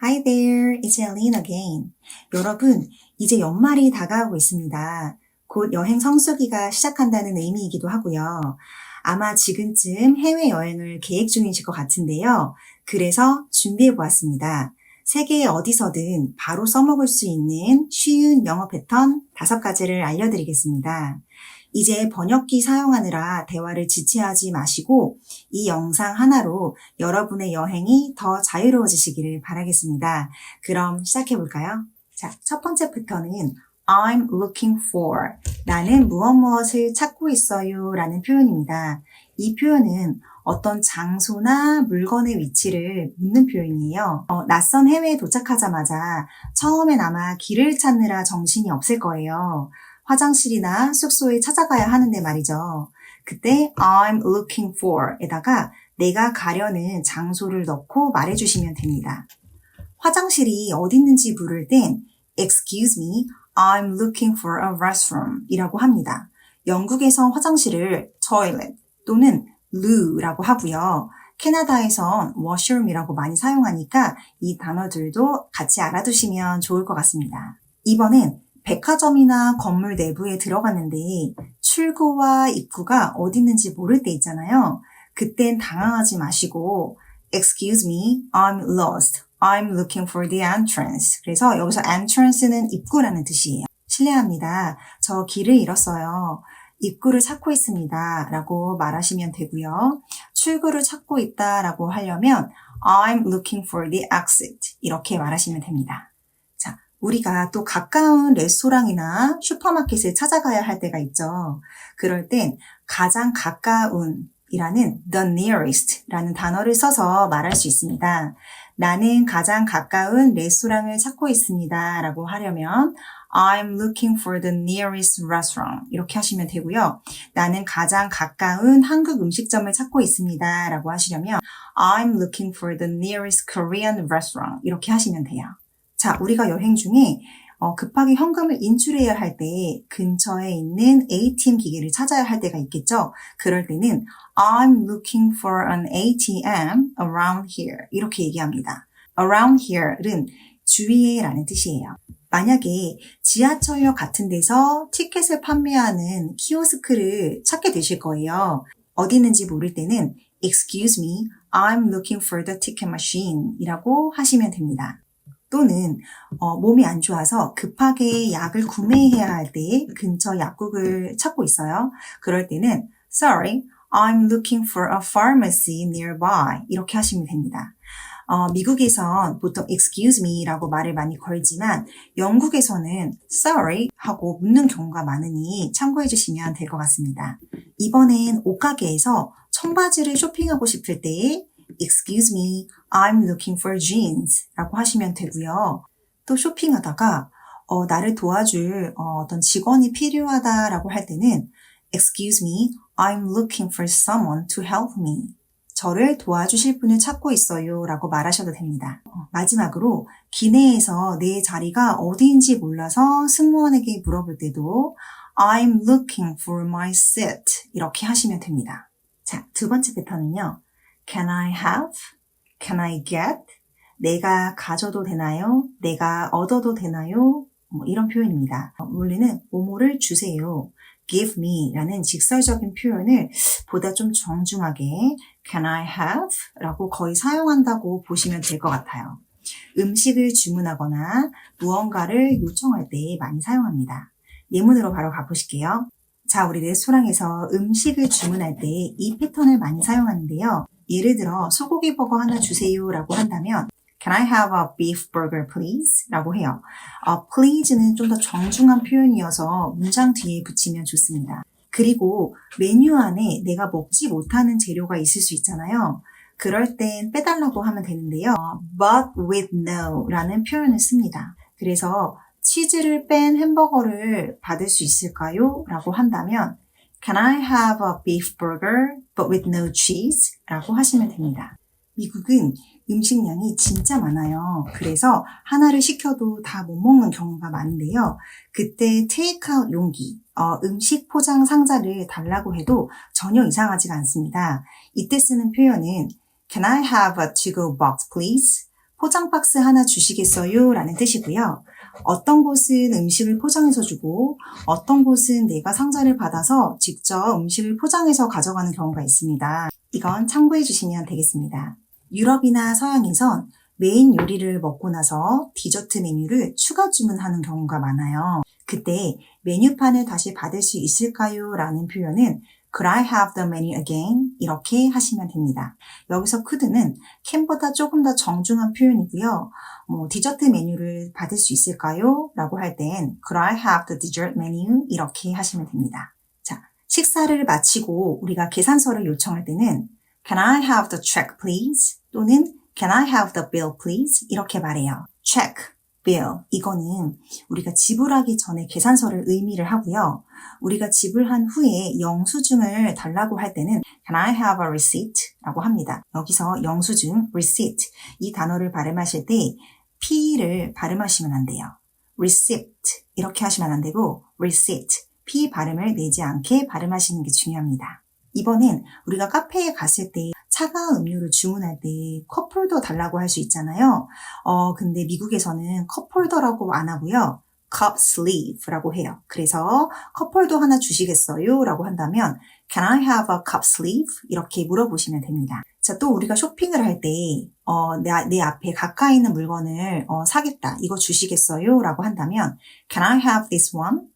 Hi there, it's Eileen again. 여러분, 이제 연말이 다가오고 있습니다. 곧 여행 성수기가 시작한다는 의미이기도 하고요. 아마 지금쯤 해외여행을 계획 중이실 것 같은데요. 그래서 준비해 보았습니다. 세계 어디서든 바로 써먹을 수 있는 쉬운 영어 패턴 5가지를 알려드리겠습니다. 이제 번역기 사용하느라 대화를 지체하지 마시고 이 영상 하나로 여러분의 여행이 더 자유로워지시기를 바라겠습니다. 그럼 시작해 볼까요? 자, 첫 번째 패턴은 I'm looking for 나는 무엇을 찾고 있어요 라는 표현입니다. 이 표현은 어떤 장소나 물건의 위치를 묻는 표현이에요. 낯선 해외에 도착하자마자 처음엔 아마 길을 찾느라 정신이 없을 거예요. 화장실이나 숙소에 찾아가야 하는데 말이죠. 그때 I'm looking for 에다가 내가 가려는 장소를 넣고 말해주시면 됩니다. 화장실이 어디 있는지 물을 땐 Excuse me, I'm looking for a restroom 이라고 합니다. 영국에선 화장실을 toilet 또는 loo라고 하고요. 캐나다에선 washroom이라고 많이 사용하니까 이 단어들도 같이 알아두시면 좋을 것 같습니다. 이번엔 백화점이나 건물 내부에 들어갔는데 출구와 입구가 어디 있는지 모를 때 있잖아요. 그땐 당황하지 마시고 Excuse me, I'm lost. I'm looking for the entrance. 그래서 여기서 entrance는 입구라는 뜻이에요. 실례합니다. 저 길을 잃었어요. 입구를 찾고 있습니다. 라고 말하시면 되고요. 출구를 찾고 있다 라고 하려면 I'm looking for the exit. 이렇게 말하시면 됩니다. 자, 우리가 또 가까운 레스토랑이나 슈퍼마켓을 찾아가야 할 때가 있죠. 그럴 땐 가장 가까운 이라는 the nearest 라는 단어를 써서 말할 수 있습니다. 나는 가장 가까운 레스토랑을 찾고 있습니다. 라고 하려면 I'm looking for the nearest restaurant 이렇게 하시면 되고요. 나는 가장 가까운 한국 음식점을 찾고 있습니다. 라고 하시려면 I'm looking for the nearest Korean restaurant 이렇게 하시면 돼요. 자, 우리가 여행 중에 급하게 현금을 인출해야 할 때 근처에 있는 ATM 기계를 찾아야 할 때가 있겠죠. 그럴 때는 I'm looking for an ATM around here 이렇게 얘기합니다. around here는 주위에 라는 뜻이에요. 만약에 지하철역 같은 데서 티켓을 판매하는 키오스크를 찾게 되실 거예요. 어디 있는지 모를 때는 Excuse me, I'm looking for the ticket machine 이라고 하시면 됩니다. 또는 몸이 안 좋아서 급하게 약을 구매해야 할 때 근처 약국을 찾고 있어요. 그럴 때는 Sorry, I'm looking for a pharmacy nearby 이렇게 하시면 됩니다. 미국에선 보통 excuse me라고 말을 많이 걸지만 영국에서는 sorry 하고 묻는 경우가 많으니 참고해 주시면 될 것 같습니다. 이번엔 옷가게에서 청바지를 쇼핑하고 싶을 때 Excuse me, I'm looking for jeans 라고 하시면 되고요. 또 쇼핑하다가 나를 도와줄 어떤 직원이 필요하다라고 할 때는 Excuse me, I'm looking for someone to help me. 저를 도와주실 분을 찾고 있어요 라고 말하셔도 됩니다. 마지막으로 기내에서 내 자리가 어디인지 몰라서 승무원에게 물어볼 때도 I'm looking for my seat 이렇게 하시면 됩니다. 자, 두 번째 패턴은요. Can I have? Can I get? 내가 가져도 되나요? 내가 얻어도 되나요? 이런 표현입니다. 원래는 뭐뭐를 주세요. Give me 라는 직설적인 표현을 보다 좀 정중하게 Can I have? 라고 거의 사용한다고 보시면 될 것 같아요. 음식을 주문하거나 무언가를 요청할 때 많이 사용합니다. 예문으로 바로 가보실게요. 자, 우리 레스토랑에서 음식을 주문할 때 이 패턴을 많이 사용하는데요. 예를 들어 소고기 버거 하나 주세요 라고 한다면 Can I have a beef burger please? 라고 해요. please는 좀 더 정중한 표현이어서 문장 뒤에 붙이면 좋습니다. 그리고 메뉴 안에 내가 먹지 못하는 재료가 있을 수 있잖아요. 그럴 땐 빼달라고 하면 되는데요. but with no 라는 표현을 씁니다. 그래서 치즈를 뺀 햄버거를 받을 수 있을까요? 라고 한다면 Can I have a beef burger but with no cheese? 라고 하시면 됩니다. 미국은 음식량이 진짜 많아요. 그래서 하나를 시켜도 다 못 먹는 경우가 많은데요. 그때 테이크아웃 용기, 음식 포장 상자를 달라고 해도 전혀 이상하지가 않습니다. 이때 쓰는 표현은 Can I have a to-go box please? 포장 박스 하나 주시겠어요? 라는 뜻이고요. 어떤 곳은 음식을 포장해서 주고 어떤 곳은 내가 상자를 받아서 직접 음식을 포장해서 가져가는 경우가 있습니다. 이건 참고해 주시면 되겠습니다. 유럽이나 서양에선 메인 요리를 먹고 나서 디저트 메뉴를 추가 주문하는 경우가 많아요. 그때 메뉴판을 다시 받을 수 있을까요? 라는 표현은 Could I have the menu again? 이렇게 하시면 됩니다. 여기서 could는 can보다 조금 더 정중한 표현이고요. 디저트 메뉴를 받을 수 있을까요? 라고 할 땐 Could I have the dessert menu? 이렇게 하시면 됩니다. 자, 식사를 마치고 우리가 계산서를 요청할 때는 Can I have the check please? 또는 Can I have the bill please? 이렇게 말해요. check, bill 이거는 우리가 지불하기 전에 계산서를 의미를 하고요. 우리가 지불한 후에 영수증을 달라고 할 때는 Can I have a receipt? 라고 합니다. 여기서 영수증, receipt 이 단어를 발음하실 때 P를 발음하시면 안 돼요. receipt 이렇게 하시면 안 되고 receipt, P 발음을 내지 않게 발음하시는 게 중요합니다. 이번엔 우리가 카페에 갔을 때 차가운 음료를 주문할 때 컵홀더 달라고 할 수 있잖아요. 근데 미국에서는 컵홀더라고 안 하고요. cup sleeve라고 해요. 그래서 컵홀더 하나 주시겠어요? 라고 한다면 Can I have a cup sleeve? 이렇게 물어보시면 됩니다. 자, 또 우리가 쇼핑을 할 때 내 앞에 가까이 있는 물건을 사겠다. 이거 주시겠어요? 라고 한다면 Can I have this one?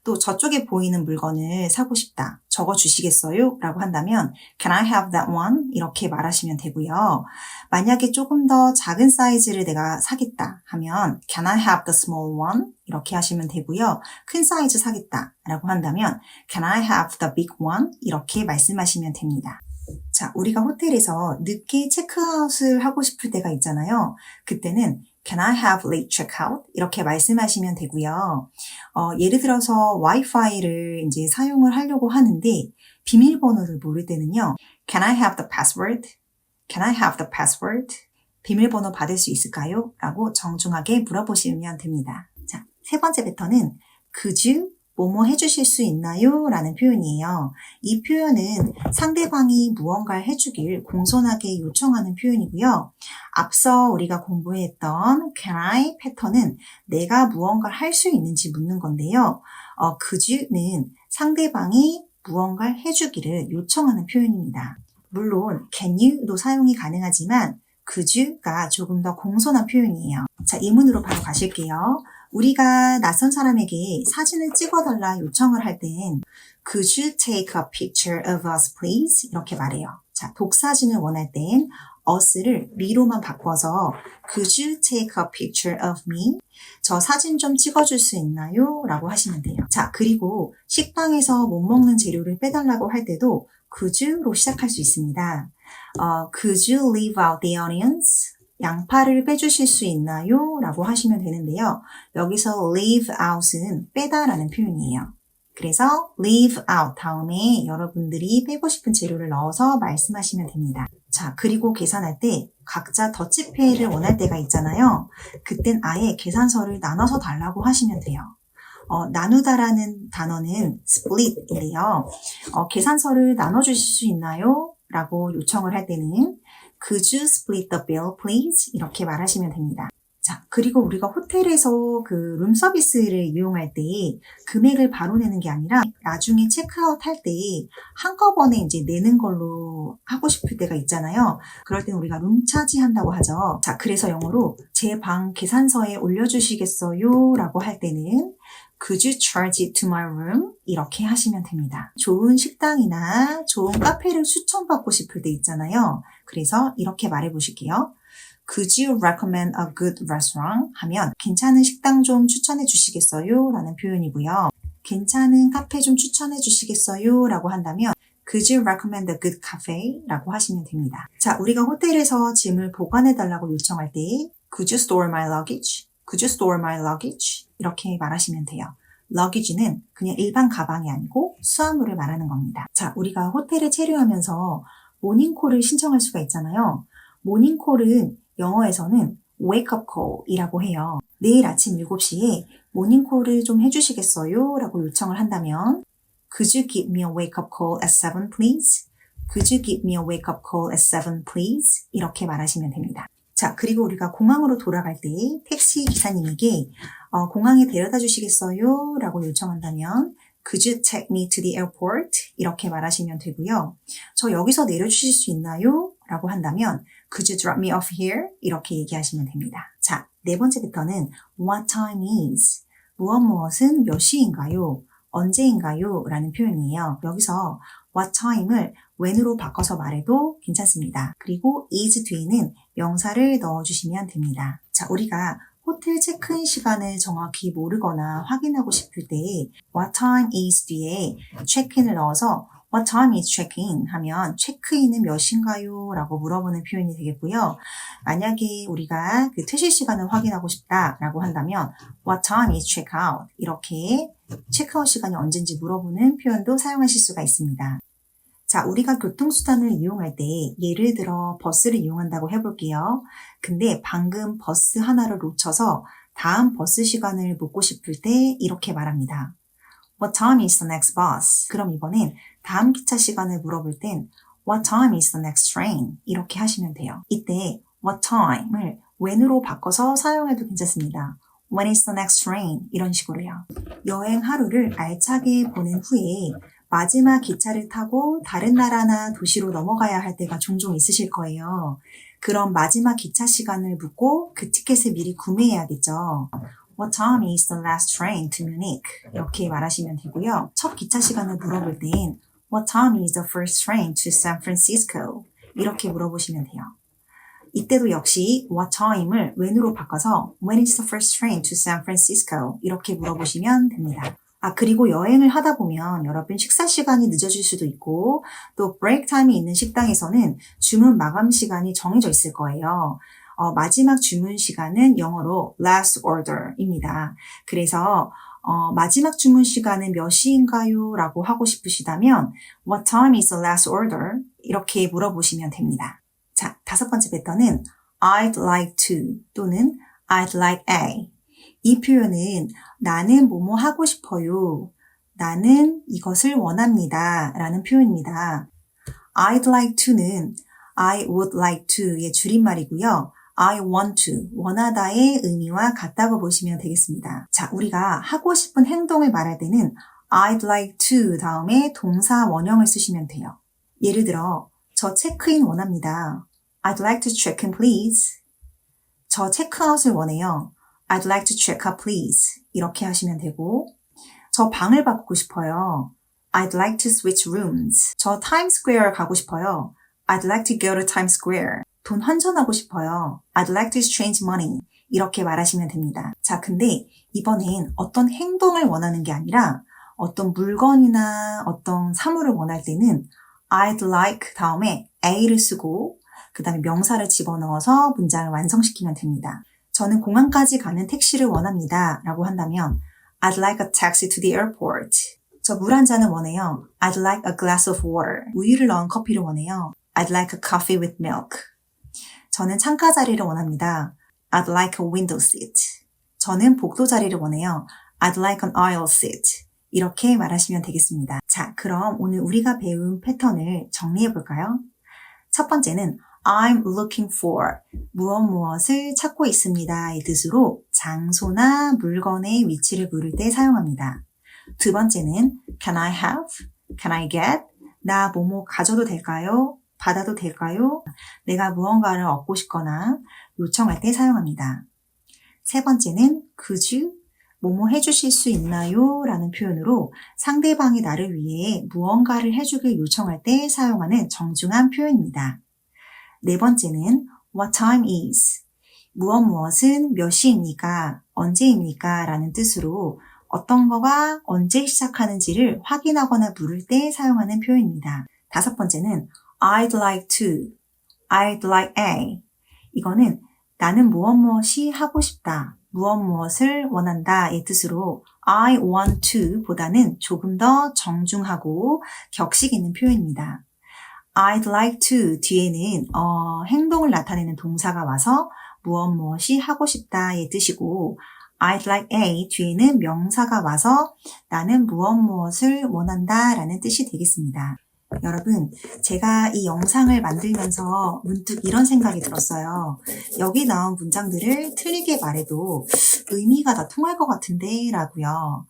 또 저쪽에 보이는 물건을 사고 싶다. 저거 주시겠어요? 라고 한다면 Can I have that one? 이렇게 말하시면 되고요. 만약에 조금 더 작은 사이즈를 내가 사겠다 하면 Can I have the small one? 이렇게 하시면 되고요. 큰 사이즈 사겠다 라고 한다면 Can I have the big one? 이렇게 말씀하시면 됩니다. 자, 우리가 호텔에서 늦게 체크아웃을 하고 싶을 때가 있잖아요. 그때는 Can I have late checkout? 이렇게 말씀하시면 되고요. 예를 들어서 와이파이를 이제 사용을 하려고 하는데 비밀번호를 모를 때는요. Can I have the password? Can I have the password? 비밀번호 받을 수 있을까요? 라고 정중하게 물어보시면 됩니다. 자, 세 번째 패턴은 Could you? 뭐뭐 해주실 수 있나요? 라는 표현이에요. 이 표현은 상대방이 무언가를 해주길 공손하게 요청하는 표현이고요. 앞서 우리가 공부했던 Can I 패턴은 내가 무언가를 할 수 있는지 묻는 건데요. Could you는 상대방이 무언가를 해주기를 요청하는 표현입니다. 물론 Can you도 사용이 가능하지만 Could you가 조금 더 공손한 표현이에요. 자, 예문으로 바로 가실게요. 우리가 낯선 사람에게 사진을 찍어달라 요청을 할 땐 Could you take a picture of us please? 이렇게 말해요. 자, 독사진을 원할 땐 us를 me로만 바꿔서 Could you take a picture of me? 저 사진 좀 찍어줄 수 있나요? 라고 하시면 돼요. 자, 그리고 식당에서 못 먹는 재료를 빼달라고 할 때도 Could you로 시작할 수 있습니다. Could you leave out the onions? 양파를 빼주실 수 있나요? 라고 하시면 되는데요. 여기서 leave out은 빼다라는 표현이에요. 그래서 leave out 다음에 여러분들이 빼고 싶은 재료를 넣어서 말씀하시면 됩니다. 자, 그리고 계산할 때 각자 더치페이를 원할 때가 있잖아요. 그땐 아예 계산서를 나눠서 달라고 하시면 돼요. 나누다라는 단어는 split인데요. 계산서를 나눠주실 수 있나요? 라고 요청을 할 때는 Could you split the bill, please? 이렇게 말하시면 됩니다. 자, 그리고 우리가 호텔에서 그 룸 서비스를 이용할 때 금액을 바로 내는 게 아니라 나중에 체크아웃 할 때 한꺼번에 이제 내는 걸로 하고 싶을 때가 있잖아요. 그럴 땐 우리가 룸차지 한다고 하죠. 자, 그래서 영어로 제 방 계산서에 올려주시겠어요? 라고 할 때는 Could you charge it to my room? 이렇게 하시면 됩니다. 좋은 식당이나 좋은 카페를 추천받고 싶을 때 있잖아요. 그래서 이렇게 말해보실게요. Could you recommend a good restaurant? 하면 괜찮은 식당 좀 추천해 주시겠어요? 라는 표현이고요. 괜찮은 카페 좀 추천해 주시겠어요? 라고 한다면 Could you recommend a good cafe? 라고 하시면 됩니다. 자, 우리가 호텔에서 짐을 보관해 달라고 요청할 때 Could you store my luggage? Could you store my luggage? 이렇게 말하시면 돼요. luggage는 그냥 일반 가방이 아니고 수화물을 말하는 겁니다. 자, 우리가 호텔에 체류하면서 모닝콜을 신청할 수가 있잖아요. 모닝콜은 영어에서는 wake up call이라고 해요. 내일 아침 7시에 모닝콜을 좀 해주시겠어요? 라고 요청을 한다면 Could you give me a wake up call at 7 please? Could you give me a wake up call at 7 please? 이렇게 말하시면 됩니다. 자, 그리고 우리가 공항으로 돌아갈 때 택시 기사님에게 공항에 데려다 주시겠어요? 라고 요청한다면 Could you take me to the airport? 이렇게 말하시면 되고요. 저 여기서 내려주실 수 있나요? 라고 한다면 Could you drop me off here? 이렇게 얘기하시면 됩니다. 자, 네 번째 패턴은 What time is? 무엇은 몇 시인가요? 언제인가요? 라는 표현이에요. 여기서 what time을 when으로 바꿔서 말해도 괜찮습니다. 그리고 is 뒤에는 명사를 넣어주시면 됩니다. 자, 우리가 호텔 체크인 시간을 정확히 모르거나 확인하고 싶을 때 what time is 뒤에 check-in을 넣어서 what time is check-in 하면 체크인은 몇 시인가요? 라고 물어보는 표현이 되겠고요. 만약에 우리가 그 퇴실 시간을 확인하고 싶다라고 한다면 what time is check-out? 이렇게 체크아웃 시간이 언젠지 물어보는 표현도 사용하실 수가 있습니다. 자, 우리가 교통수단을 이용할 때 예를 들어 버스를 이용한다고 해볼게요. 근데 방금 버스 하나를 놓쳐서 다음 버스 시간을 묻고 싶을 때 이렇게 말합니다. What time is the next bus? 그럼 이번엔 다음 기차 시간을 물어볼 땐 What time is the next train? 이렇게 하시면 돼요. 이때 What time을 when으로 바꿔서 사용해도 괜찮습니다. When is the next train? 이런 식으로요. 여행 하루를 알차게 보낸 후에 마지막 기차를 타고 다른 나라나 도시로 넘어가야 할 때가 종종 있으실 거예요. 그럼 마지막 기차 시간을 묻고 그 티켓을 미리 구매해야겠죠. What time is the last train to Munich? 이렇게 말하시면 되고요. 첫 기차 시간을 물어볼 땐 What time is the first train to San Francisco? 이렇게 물어보시면 돼요. 이때도 역시 what time을 when으로 바꿔서 When is the first train to San Francisco? 이렇게 물어보시면 됩니다. 그리고 여행을 하다 보면 여러분 식사 시간이 늦어질 수도 있고 또 브레이크 타임이 있는 식당에서는 주문 마감 시간이 정해져 있을 거예요. 마지막 주문 시간은 영어로 last order입니다. 그래서 마지막 주문 시간은 몇 시인가요? 라고 하고 싶으시다면 What time is the last order? 이렇게 물어보시면 됩니다. 자, 다섯 번째 패턴은 I'd like to 또는 I'd like a. 이 표현은 나는 뭐뭐 하고 싶어요. 나는 이것을 원합니다. 라는 표현입니다. I'd like to는 I would like to의 줄임말이고요. I want to, 원하다의 의미와 같다고 보시면 되겠습니다. 자, 우리가 하고 싶은 행동을 말할 때는 I'd like to 다음에 동사 원형을 쓰시면 돼요. 예를 들어, 저 체크인 원합니다. I'd like to check in please. 저 체크아웃을 원해요. I'd like to check out please. 이렇게 하시면 되고, 저 방을 바꾸고 싶어요. I'd like to switch rooms. 저 타임스퀘어 가고 싶어요. I'd like to go to Times Square. 돈 환전하고 싶어요. I'd like to exchange money. 이렇게 말하시면 됩니다. 자, 근데 이번엔 어떤 행동을 원하는 게 아니라 어떤 물건이나 어떤 사물을 원할 때는 I'd like 다음에 a를 쓰고 그 다음에 명사를 집어넣어서 문장을 완성시키면 됩니다. 저는 공항까지 가는 택시를 원합니다. 라고 한다면 I'd like a taxi to the airport. 저 물 한 잔을 원해요. I'd like a glass of water. 우유를 넣은 커피를 원해요. I'd like a coffee with milk. 저는 창가 자리를 원합니다. I'd like a window seat. 저는 복도 자리를 원해요. I'd like an aisle seat. 이렇게 말하시면 되겠습니다. 자, 그럼 오늘 우리가 배운 패턴을 정리해 볼까요? 첫 번째는 I'm looking for 무엇을 찾고 있습니다. 의 뜻으로 장소나 물건의 위치를 물을 때 사용합니다. 두 번째는 can I have, can I get, 나 뭐뭐 가져도 될까요? 받아도 될까요? 내가 무언가를 얻고 싶거나 요청할 때 사용합니다. 세 번째는 could you, 뭐뭐 해주실 수 있나요? 라는 표현으로 상대방이 나를 위해 무언가를 해주길 요청할 때 사용하는 정중한 표현입니다. 네 번째는 what time is, 무엇은 몇 시입니까? 언제입니까? 라는 뜻으로 어떤 거가 언제 시작하는지를 확인하거나 물을 때 사용하는 표현입니다. 다섯 번째는 I'd like to, I'd like a. 이거는 나는 무엇이 하고 싶다, 무엇을 원한다의 뜻으로 I want to 보다는 조금 더 정중하고 격식 있는 표현입니다. I'd like to 뒤에는 행동을 나타내는 동사가 와서 무엇이 하고 싶다의 뜻이고 I'd like a 뒤에는 명사가 와서 나는 무엇을 원한다 라는 뜻이 되겠습니다. 여러분, 제가 이 영상을 만들면서 문득 이런 생각이 들었어요. 여기 나온 문장들을 틀리게 말해도 의미가 다 통할 것 같은데 라고요.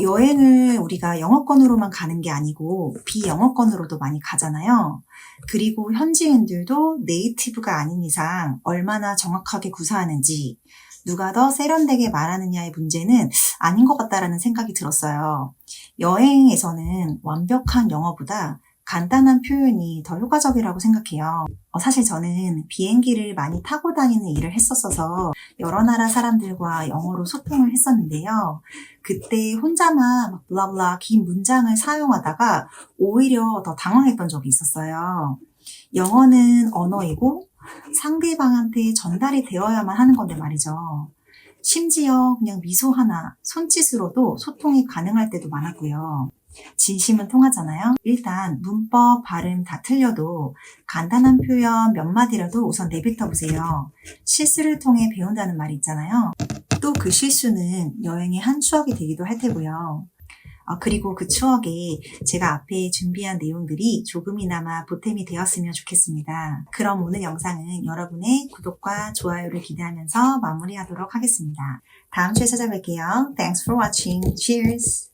여행을 우리가 영어권으로만 가는 게 아니고 비영어권으로도 많이 가잖아요. 그리고 현지인들도 네이티브가 아닌 이상 얼마나 정확하게 구사하는지, 누가 더 세련되게 말하느냐의 문제는 아닌 것 같다라는 생각이 들었어요. 여행에서는 완벽한 영어보다 간단한 표현이 더 효과적이라고 생각해요. 사실 저는 비행기를 많이 타고 다니는 일을 했었어서 여러 나라 사람들과 영어로 소통을 했었는데요. 그때 혼자만 막 블라블라 긴 문장을 사용하다가 오히려 더 당황했던 적이 있었어요. 영어는 언어이고 상대방한테 전달이 되어야만 하는 건데 말이죠. 심지어 그냥 미소 하나, 손짓으로도 소통이 가능할 때도 많았고요. 진심은 통하잖아요. 일단 문법, 발음 다 틀려도 간단한 표현 몇 마디라도 우선 내뱉어 보세요. 실수를 통해 배운다는 말이 있잖아요. 또 그 실수는 여행의 한 추억이 되기도 할 테고요. 그리고 그 추억에 제가 앞에 준비한 내용들이 조금이나마 보탬이 되었으면 좋겠습니다. 그럼 오늘 영상은 여러분의 구독과 좋아요를 기대하면서 마무리하도록 하겠습니다. 다음 주에 찾아뵐게요. Thanks for watching. Cheers!